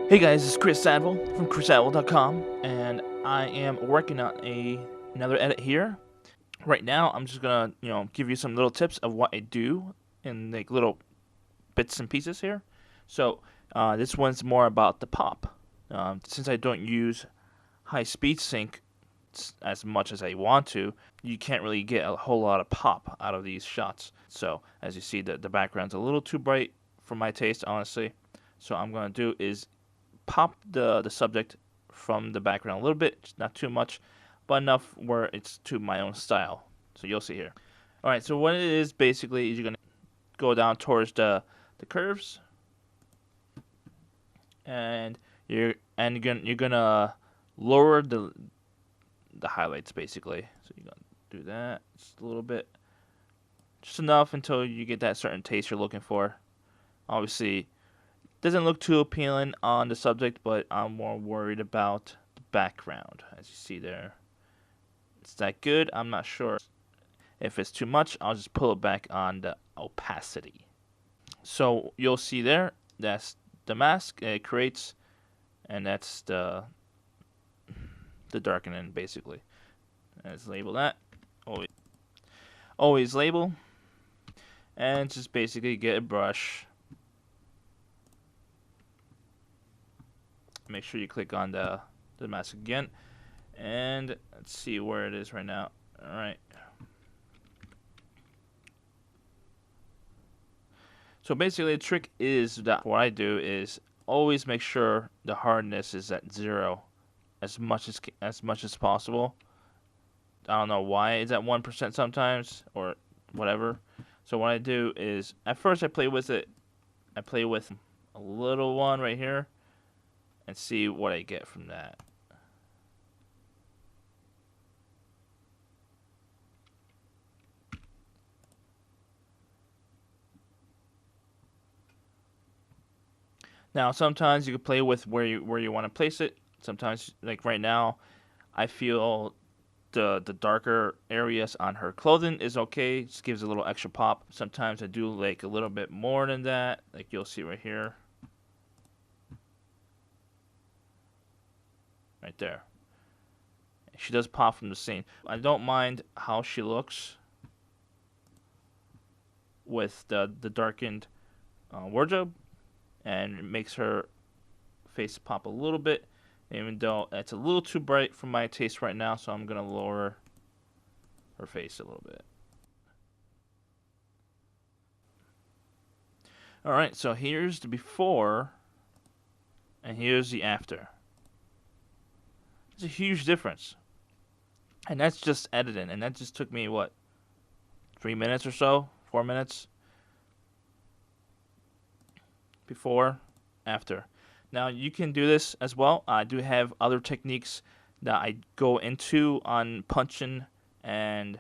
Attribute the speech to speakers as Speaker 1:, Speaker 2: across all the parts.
Speaker 1: Hey guys, it's Chris Adval from chrisadval.com, and I am working on another edit here. Right now, I'm just gonna give you some little tips of what I do in like little bits and pieces here. So this one's more about the pop. Since I don't use high speed sync as much as I want to, you can't really get a whole lot of pop out of these shots. So as you see, the background's a little too bright for my taste, honestly. So what I'm gonna do is pop the subject from the background a little bit, not too much, but enough where it's to my own style. So you'll see here. All right, so what it is basically is you're gonna go down towards the curves, and you're gonna lower the highlights basically. So you're gonna do that just a little bit, just enough until you get that certain taste you're looking for. Obviously, doesn't look too appealing on the subject, but I'm more worried about the background. As you see there, it's that good. I'm not sure. If it's too much, I'll just pull it back on the opacity. So you'll see there, that's the mask it creates, and that's the darkening basically. Let's label that. Always label, and just basically get a brush. Make sure you click on the mask again, and let's see where it is right now. All right. So basically, the trick is that what I do is always make sure the hardness is at 0 as much as possible. I don't know why it's at 1% sometimes or whatever. So what I do is at first I play with it. I play with a little one right here and see what I get from that. Now sometimes you can play with where you want to place it. Sometimes, like right now, I feel the darker areas on her clothing is okay. Just gives a little extra pop. Sometimes I do like a little bit more than that. Like you'll see right here. Right there. She does pop from the scene. I don't mind how she looks with the darkened wardrobe, and it makes her face pop a little bit, even though it's a little too bright for my taste right now, so I'm going to lower her face a little bit. Alright, so here's the before, and here's the after. It's a huge difference. And that's just editing, and that just took me, what, 3 minutes or so? 4 minutes? Before, after. Now you can do this as well. I do have other techniques that I go into on punching and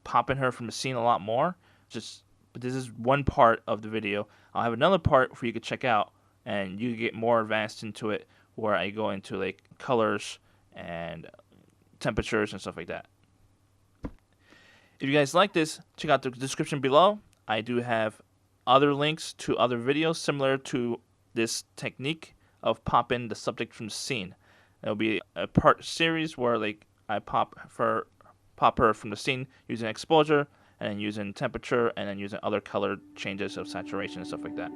Speaker 1: popping her from the scene a lot more. But this is one part of the video. I'll have another part for you to check out, and you get more advanced into it, where I go into like colors and temperatures and stuff like that. If you guys like this, check out the description below. I do have other links to other videos similar to this technique of popping the subject from the scene. It'll be a part series where like I pop her from the scene using exposure, and then using temperature, and then using other color changes of saturation and stuff like that.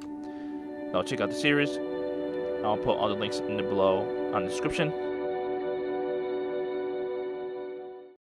Speaker 1: So check out the series. I'll put all the links in the below on the description.